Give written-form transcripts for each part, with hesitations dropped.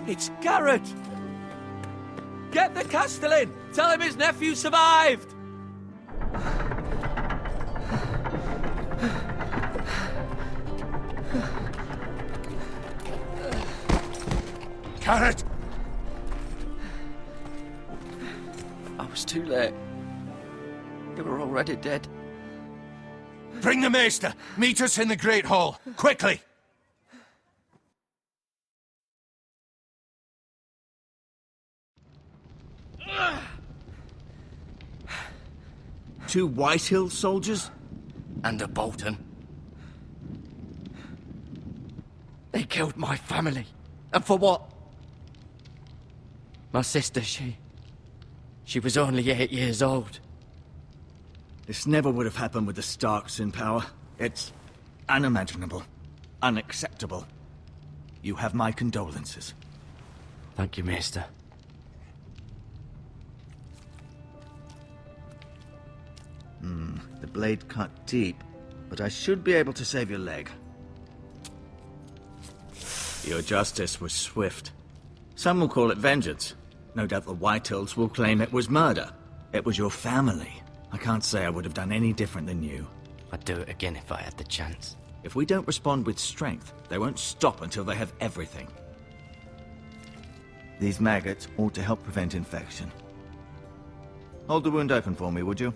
It's Garrett! Get the Castellan! Tell him his nephew survived! Garrett! I was too late. They were already dead. Bring the Maester! Meet us in the Great Hall! Quickly! Two Whitehill soldiers? And a Bolton. They killed my family. And for what? My sister, she was only 8 years old. This never would have happened with the Starks in power. It's unimaginable. Unacceptable. You have my condolences. Thank you, Maester. The blade cut deep, but I should be able to save your leg. Your justice was swift. Some will call it vengeance. No doubt the Whitehills will claim it was murder. It was your family. I can't say I would have done any different than you. I'd do it again if I had the chance. If we don't respond with strength, they won't stop until they have everything. These maggots ought to help prevent infection. Hold the wound open for me, would you?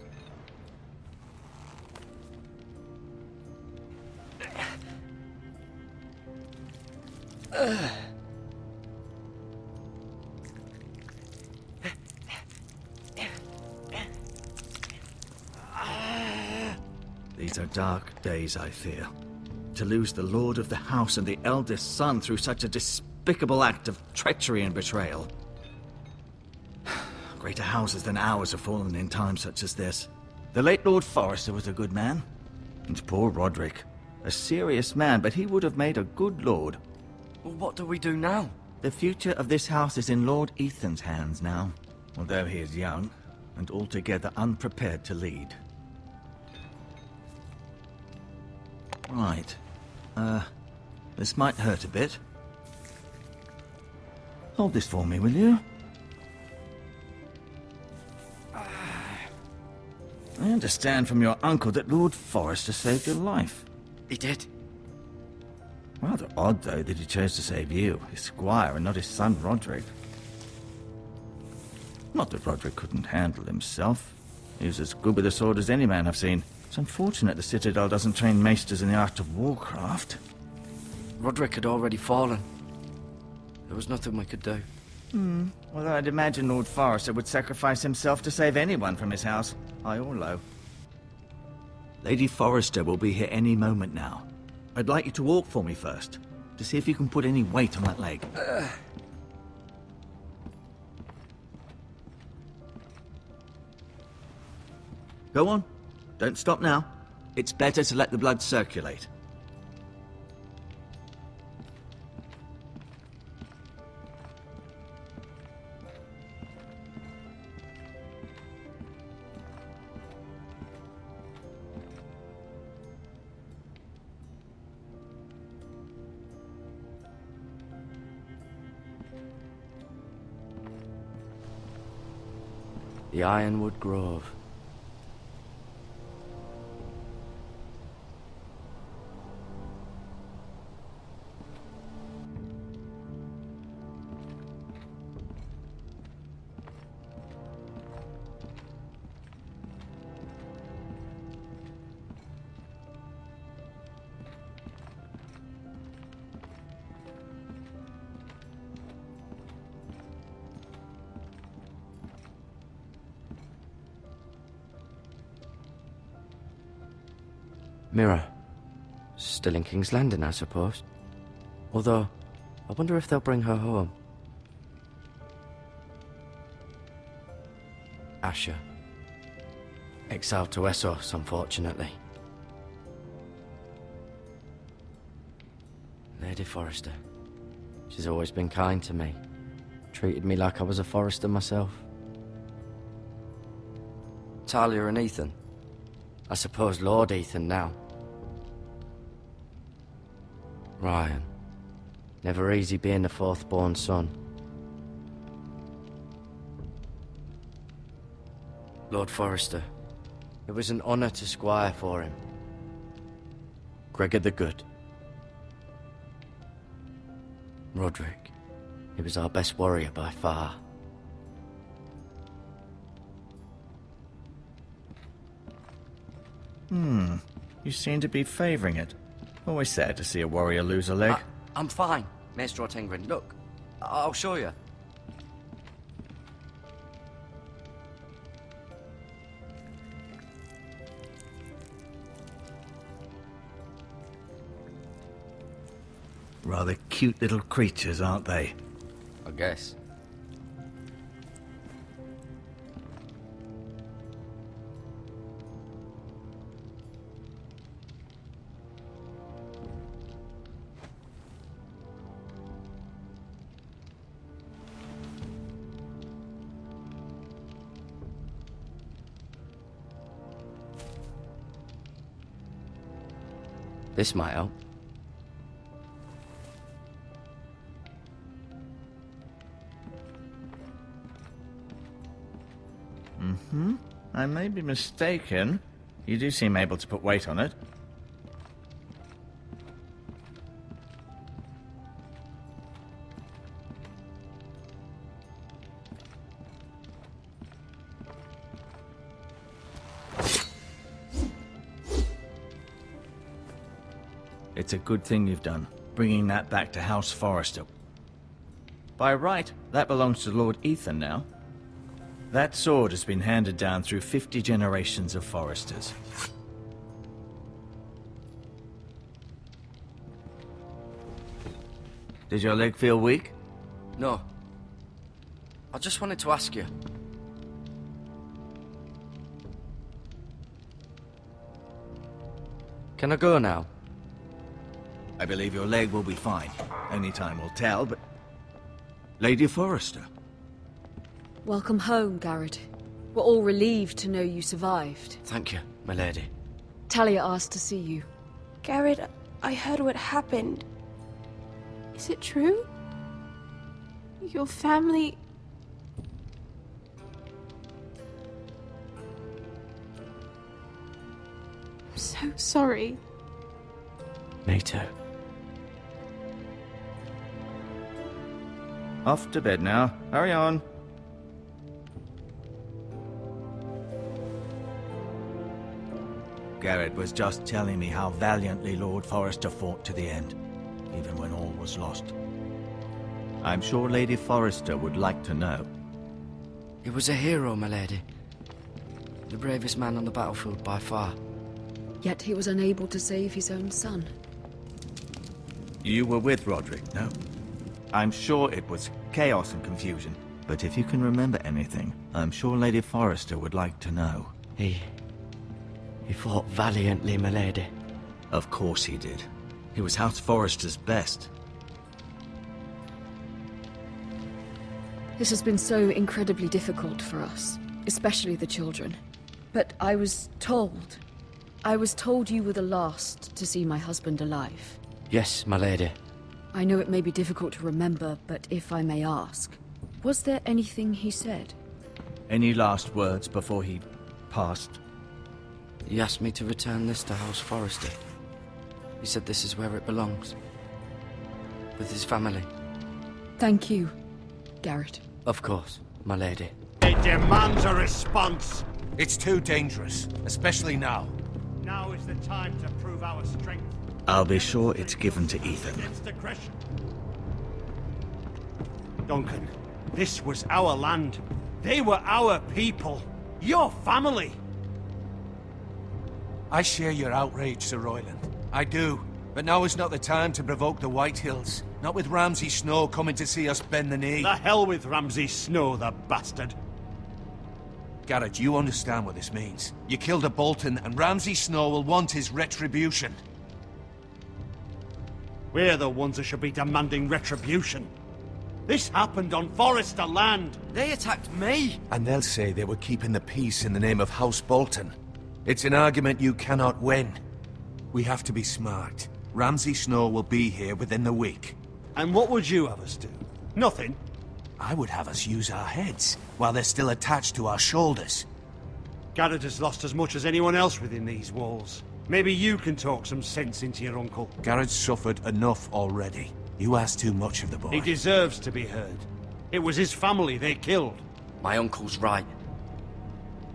These are dark days, I fear. To lose the lord of the house and the eldest son through such a despicable act of treachery and betrayal. Greater houses than ours have fallen in times such as this. The late Lord Forrester was a good man. And poor Roderick. A serious man, but he would have made a good lord. Well, what do we do now? The future of this house is in Lord Ethan's hands now. Although he is young, and altogether unprepared to lead. Right. This might hurt a bit. Hold this for me, will you? I understand from your uncle that Lord Forrester saved your life. He did. Rather odd, though, that he chose to save you, his squire, and not his son Roderick. Not that Roderick couldn't handle himself. He was as good with a sword as any man I've seen. It's unfortunate the Citadel doesn't train maesters in the art of warcraft. Roderick had already fallen. There was nothing we could do. Well, I'd imagine Lord Forrester would sacrifice himself to save anyone from his house, high or low. Lady Forrester will be here any moment now. I'd like you to walk for me first, to see if you can put any weight on that leg. Go on. Don't stop now. It's better to let the blood circulate. The Ironwood Grove. Mirror. Still in King's Landing, I suppose. Although, I wonder if they'll bring her home. Asher. Exiled to Essos, unfortunately. Lady Forrester. She's always been kind to me. Treated me like I was a Forrester myself. Talia and Ethan. I suppose Lord Ethan now. Ryan. Never easy being the fourth-born son. Lord Forrester. It was an honor to squire for him. Gregor the Good. Roderick. He was our best warrior by far. You seem to be favoring it. Always sad to see a warrior lose a leg. I'm fine, Maester Ortengren. Look, I'll show you. Rather cute little creatures, aren't they? I guess. This might help. I may be mistaken. You do seem able to put weight on it. It's a good thing you've done, bringing that back to House Forrester. By right, that belongs to Lord Ethan now. That sword has been handed down through 50 generations of Forresters. Did your leg feel weak? No. I just wanted to ask you. Can I go now? I believe your leg will be fine. Only time will tell, but... Lady Forrester. Welcome home, Garrett. We're all relieved to know you survived. Thank you, my lady. Talia asked to see you. Garrett, I heard what happened. Is it true? Your family... I'm so sorry. Me too. Off to bed now. Hurry on. Garrett was just telling me how valiantly Lord Forrester fought to the end, even when all was lost. I'm sure Lady Forrester would like to know. He was a hero, my lady. The bravest man on the battlefield by far. Yet he was unable to save his own son. You were with Roderick, no? I'm sure it was chaos and confusion, but if you can remember anything, I'm sure Lady Forrester would like to know. He fought valiantly, my lady. Of course he did. He was House Forrester's best. This has been so incredibly difficult for us, especially the children. But I was told you were the last to see my husband alive. Yes, my lady. I know it may be difficult to remember, but if I may ask, was there anything he said? Any last words before he passed? He asked me to return this to House Forrester. He said this is where it belongs. With his family. Thank you, Garrett. Of course, my lady. It demands a response. It's too dangerous, especially now. Now is the time to prove our strength. I'll be sure it's given to Ethan. Against aggression. Duncan, this was our land. They were our people. Your family. I share your outrage, Sir Royland. I do. But now is not the time to provoke the White Hills. Not with Ramsay Snow coming to see us bend the knee. The hell with Ramsay Snow, the bastard. Garrett, you understand what this means. You killed a Bolton, and Ramsay Snow will want his retribution. We're the ones that should be demanding retribution. This happened on Forrester land. They attacked me! And they'll say they were keeping the peace in the name of House Bolton. It's an argument you cannot win. We have to be smart. Ramsay Snow will be here within the week. And what would you have us do? Nothing. I would have us use our heads, while they're still attached to our shoulders. Garrett has lost as much as anyone else within these walls. Maybe you can talk some sense into your uncle. Garrett's suffered enough already. You ask too much of the boy. He deserves to be heard. It was his family they killed. My uncle's right.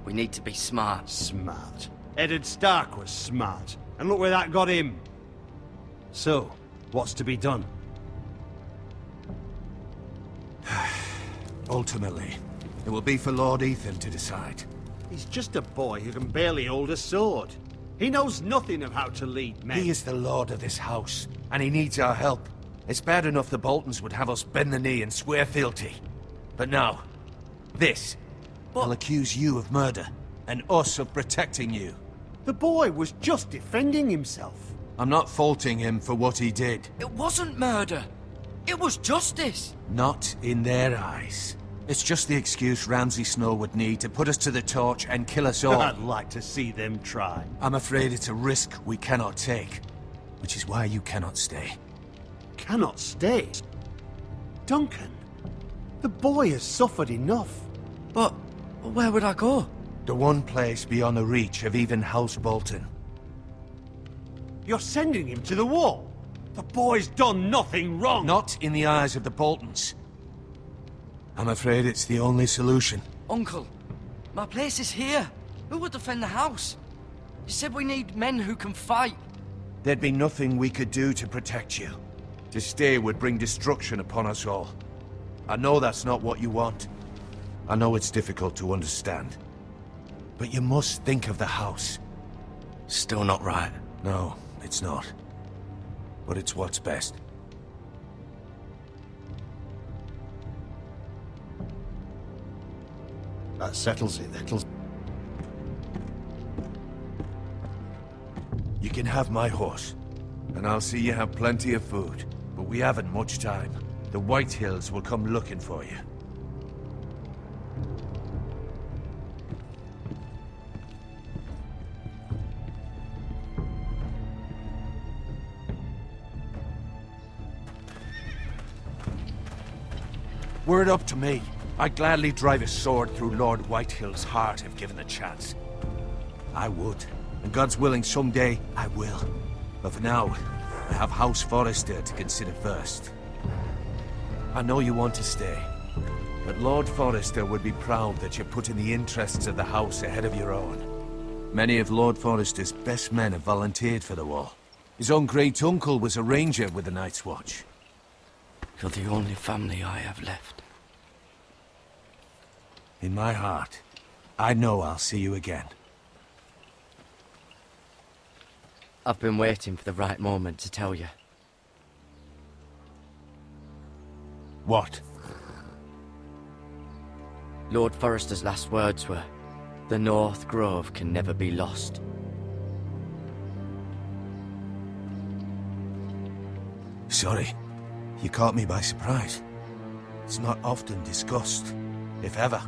We need to be smart. Smart. Eddard Stark was smart. And look where that got him. So, what's to be done? Ultimately, it will be for Lord Ethan to decide. He's just a boy who can barely hold a sword. He knows nothing of how to lead men. He is the lord of this house, and he needs our help. It's bad enough the Boltons would have us bend the knee and swear fealty. But now, this. They'll accuse you of murder, and us of protecting you. The boy was just defending himself. I'm not faulting him for what he did. It wasn't murder. It was justice. Not in their eyes. It's just the excuse Ramsay Snow would need to put us to the torch and kill us all. I'd like to see them try. I'm afraid it's a risk we cannot take, which is why you cannot stay. Cannot stay? Duncan, the boy has suffered enough. But where would I go? The one place beyond the reach of even House Bolton. You're sending him to the wall. The boy's done nothing wrong. Not in the eyes of the Boltons. I'm afraid it's the only solution. Uncle, my place is here. Who would defend the house? You said we need men who can fight. There'd be nothing we could do to protect you. To stay would bring destruction upon us all. I know that's not what you want. I know it's difficult to understand. But you must think of the house. Still not right. No, it's not. But it's what's best. That settles it, then. You can have my horse, and I'll see you have plenty of food. But we haven't much time. The White Hills will come looking for you. Were it up to me, I'd gladly drive a sword through Lord Whitehill's heart if given the chance. I would. And God's willing, someday I will. But for now, I have House Forrester to consider first. I know you want to stay, but Lord Forrester would be proud that you're putting the interests of the house ahead of your own. Many of Lord Forrester's best men have volunteered for the war. His own great-uncle was a ranger with the Night's Watch. You're the only family I have left. In my heart, I know I'll see you again. I've been waiting for the right moment to tell you. What? Lord Forrester's last words were, "The North Grove can never be lost." Sorry. You caught me by surprise. It's not often discussed, if ever.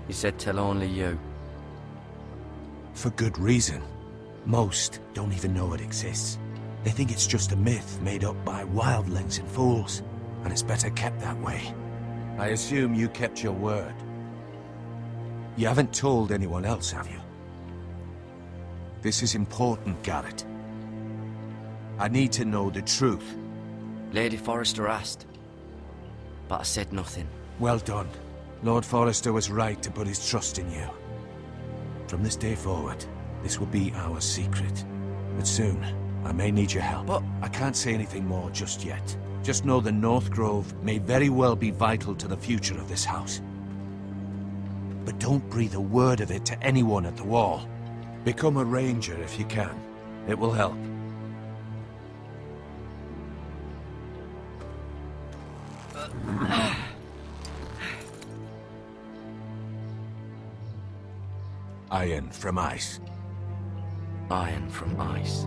He said tell only you. For good reason. Most don't even know it exists. They think it's just a myth made up by wildlings and fools, and it's better kept that way. I assume you kept your word. You haven't told anyone else, have you? This is important, Garrett. I need to know the truth. Lady Forrester asked, but I said nothing. Well done. Lord Forrester was right to put his trust in you. From this day forward, this will be our secret. But soon, I may need your help. But I can't say anything more just yet. Just know the North Grove may very well be vital to the future of this house. But don't breathe a word of it to anyone at the wall. Become a ranger if you can. It will help. Iron from ice. iron from ice.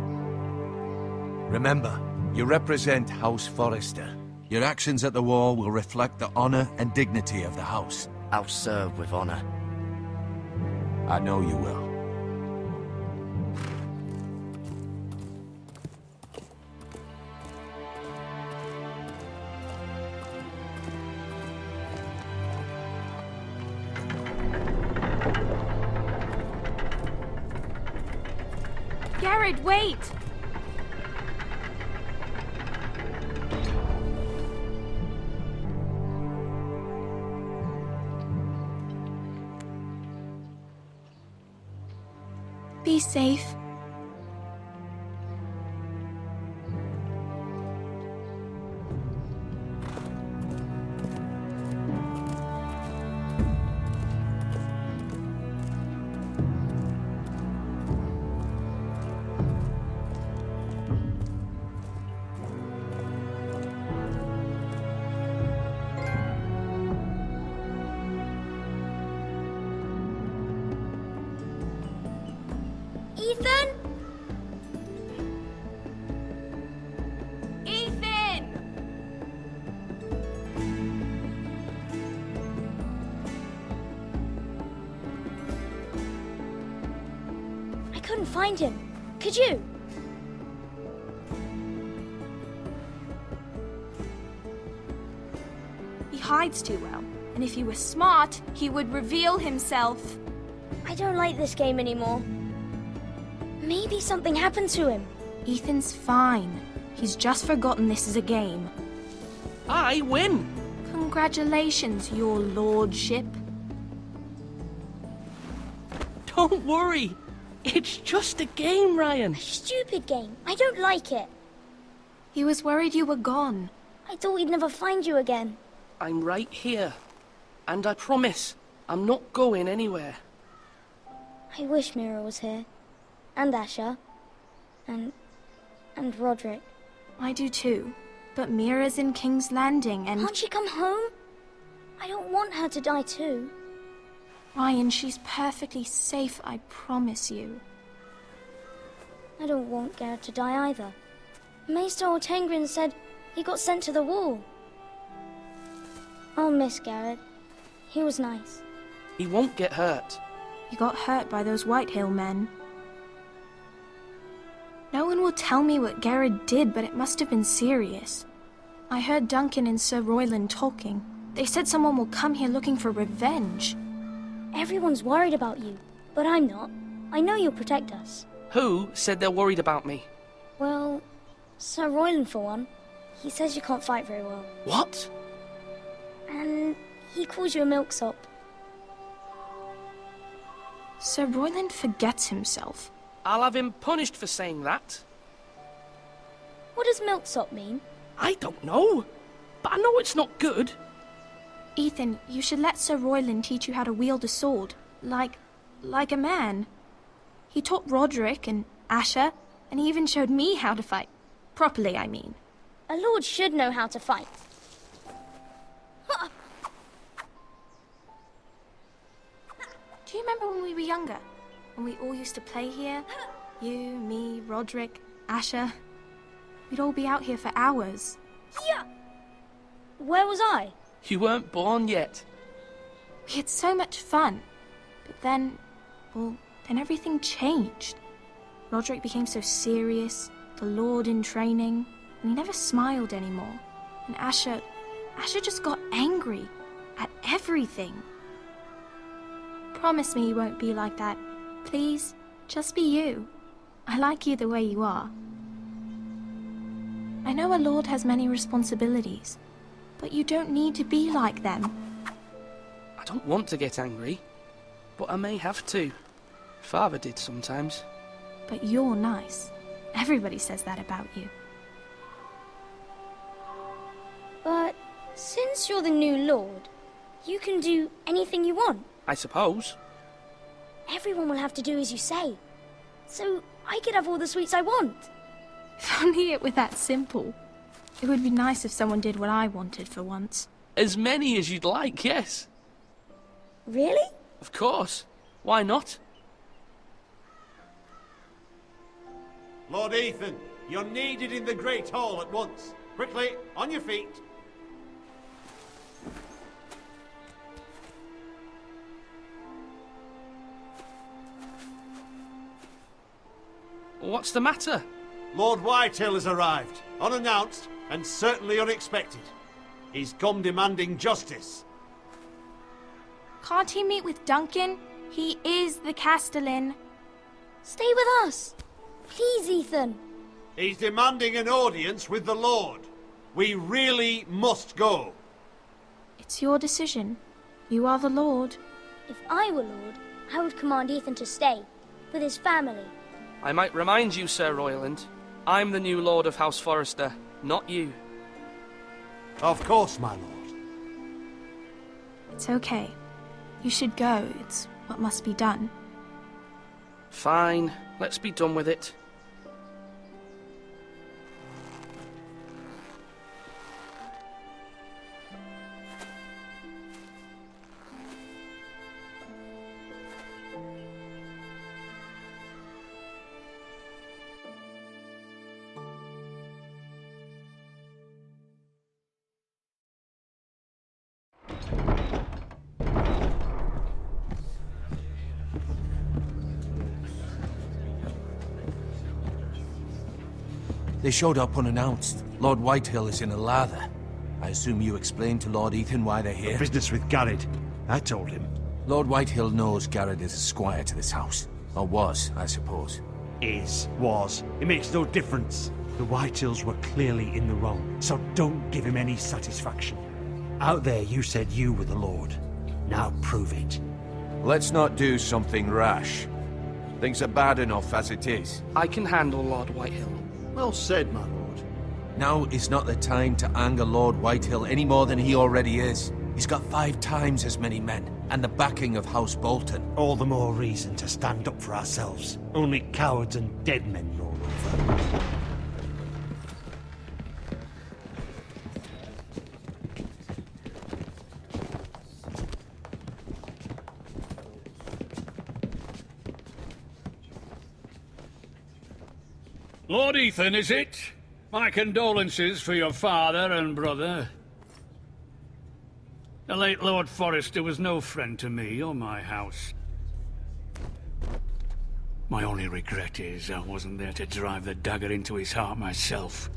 Remember, you represent House Forrester. Your actions at the wall will reflect the honor and dignity of the house. I'll serve with honor. I know you will. Garrett, wait! Be safe. Ethan? Ethan! I couldn't find him. Could you? He hides too well, and if he were smart, he would reveal himself. I don't like this game anymore. Maybe something happened to him. Ethan's fine. He's just forgotten this is a game. I win! Congratulations, your lordship. Don't worry. It's just a game, Ryan. Stupid game. I don't like it. He was worried you were gone. I thought we'd never find you again. I'm right here. And I promise, I'm not going anywhere. I wish Mira was here. And Asher. And Roderick. I do too. But Mira's in King's Landing and... Can't she come home? I don't want her to die too. Ryan, she's perfectly safe, I promise you. I don't want Garrett to die either. Maester Ortengrin said he got sent to the wall. I'll miss Garrett. He was nice. He won't get hurt. He got hurt by those Whitehill men. No one will tell me what Garrett did, but it must have been serious. I heard Duncan and Sir Royland talking. They said someone will come here looking for revenge. Everyone's worried about you, but I'm not. I know you'll protect us. Who said they're worried about me? Well, Sir Royland for one. He says you can't fight very well. What? And he calls you a milksop. Sir Royland forgets himself. I'll have him punished for saying that. What does milksop mean? I don't know. But I know it's not good. Ethan, you should let Sir Royland teach you how to wield a sword. Like a man. He taught Roderick and Asher, and he even showed me how to fight. Properly, I mean. A lord should know how to fight. Do you remember when we were younger? When we all used to play here? You, me, Roderick, Asher. We'd all be out here for hours. Yeah. Where was I? You weren't born yet. We had so much fun. But then, then everything changed. Roderick became so serious, the Lord in training, and he never smiled anymore. And Asher just got angry at everything. Promise me you won't be like that. Please, just be you. I like you the way you are. I know a lord has many responsibilities, but you don't need to be like them. I don't want to get angry, but I may have to. Father did sometimes. But you're nice. Everybody says that about you. But since you're the new lord, you can do anything you want. I suppose. Everyone will have to do as you say. So I could have all the sweets I want. If only it were that simple. It would be nice if someone did what I wanted for once. As many as you'd like, yes. Really? Of course. Why not? Lord Ethan, you're needed in the Great Hall at once. Quickly, on your feet. What's the matter? Lord Whitehill has arrived, unannounced and certainly unexpected. He's come demanding justice. Can't he meet with Duncan? He is the Castellan. Stay with us. Please, Ethan. He's demanding an audience with the Lord. We really must go. It's your decision. You are the Lord. If I were Lord, I would command Ethan to stay, with his family. I might remind you, Sir Royland, I'm the new Lord of House Forrester, not you. Of course, my lord. It's okay. You should go. It's what must be done. Fine, let's be done with it. They showed up unannounced. Lord Whitehill is in a lather. I assume you explained to Lord Ethan why they're here? Business with Garrett. I told him. Lord Whitehill knows Garrett is a squire to this house. Or was, I suppose. Was. It makes no difference. The Whitehills were clearly in the wrong, so don't give him any satisfaction. Out there you said you were the Lord. Now prove it. Let's not do something rash. Things are bad enough as it is. I can handle Lord Whitehill. Well said, my lord. Now is not the time to anger Lord Whitehill any more than he already is. He's got 5 times as many men, and the backing of House Bolton. All the more reason to stand up for ourselves. Only cowards and dead men roll over. Lord Ethan, is it? My condolences for your father and brother. The late Lord Forrester was no friend to me or my house. My only regret is I wasn't there to drive the dagger into his heart myself.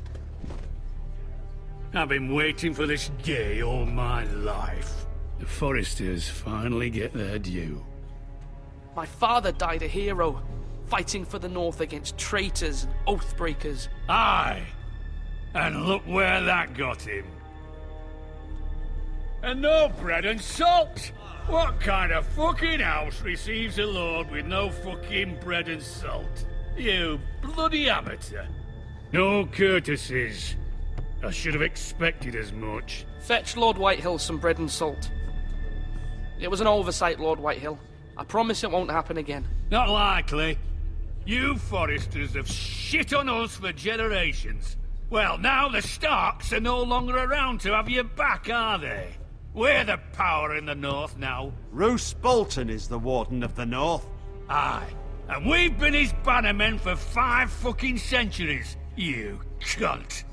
I've been waiting for this day all my life. The Forresters finally get their due. My father died a hero, fighting for the North against traitors and oathbreakers. Aye! And look where that got him. And no bread and salt! What kind of fucking house receives a lord with no fucking bread and salt? You bloody amateur. No courtesies. I should have expected as much. Fetch Lord Whitehill some bread and salt. It was an oversight, Lord Whitehill. I promise it won't happen again. Not likely. You Forresters have shit on us for generations. Well, now the Starks are no longer around to have your back, are they? We're the power in the North now. Roose Bolton is the Warden of the North. Aye. And we've been his bannermen for 5 fucking centuries, you cunt.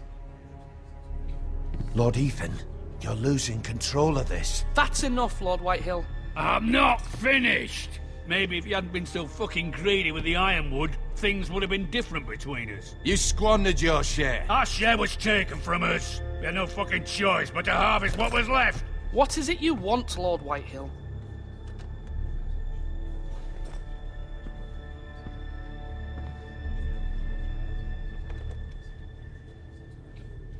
Lord Ethan, you're losing control of this. That's enough, Lord Whitehill. I'm not finished. Maybe if you hadn't been so fucking greedy with the ironwood, things would have been different between us. You squandered your share. Our share was taken from us. We had no fucking choice but to harvest what was left. What is it you want, Lord Whitehill?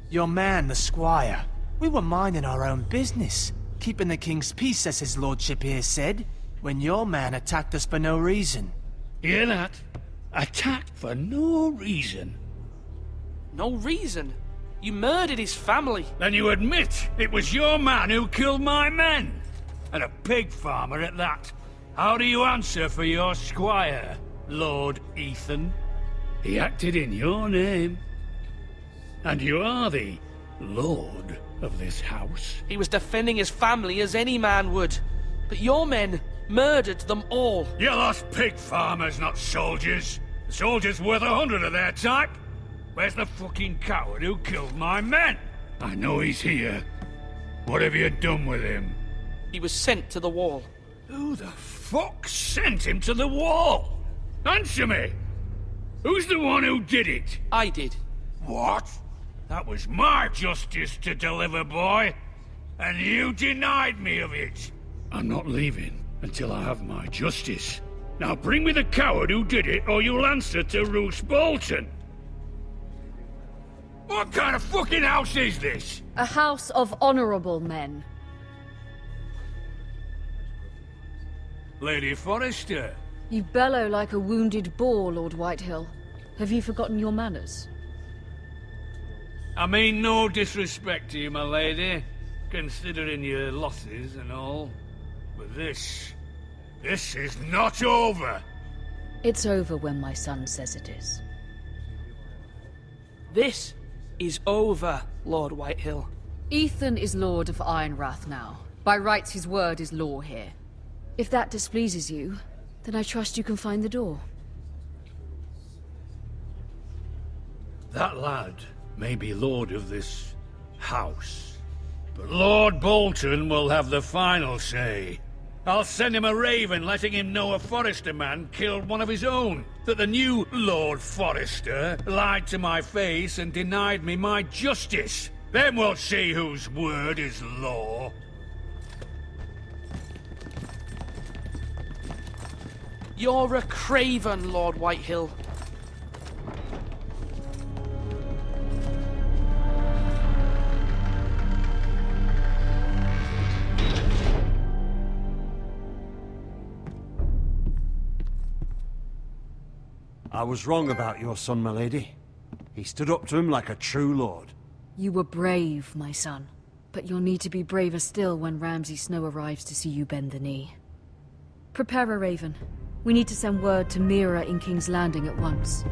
Your man, the squire. We were minding our own business, keeping the king's peace, as his lordship here said, when your man attacked us for no reason. Hear that? Attacked for no reason. No reason? You murdered his family. Then you admit it was your man who killed my men. And a pig farmer at that. How do you answer for your squire, Lord Ethan? He acted in your name. And you are the lord of this house. He was defending his family as any man would. But your men murdered them all. You lost pig farmers, not soldiers. The soldiers worth 100 of their type. Where's the fucking coward who killed my men? I know he's here. What have you done with him? He was sent to the wall. Who the fuck sent him to the wall? Answer me! Who's the one who did it? I did. What? That was my justice to deliver, boy. And you denied me of it. I'm not leaving until I have my justice. Now bring me the coward who did it, or you'll answer to Roose Bolton. What kind of fucking house is this? A house of honorable men. Lady Forrester. You bellow like a wounded boar, Lord Whitehill. Have you forgotten your manners? I mean no disrespect to you, my lady, considering your losses and all. But this is not over. It's over when my son says it is. This is over, Lord Whitehill. Ethan is Lord of Ironrath now. By rights, his word is law here. If that displeases you, then I trust you can find the door. That lad may be lord of this house, but Lord Bolton will have the final say. I'll send him a raven letting him know a Forrester man killed one of his own. That the new Lord Forrester lied to my face and denied me my justice. Then we'll see whose word is law. You're a craven, Lord Whitehill. I was wrong about your son, my lady. He stood up to him like a true lord. You were brave, my son. But you'll need to be braver still when Ramsay Snow arrives to see you bend the knee. Prepare a raven. We need to send word to Mira in King's Landing at once.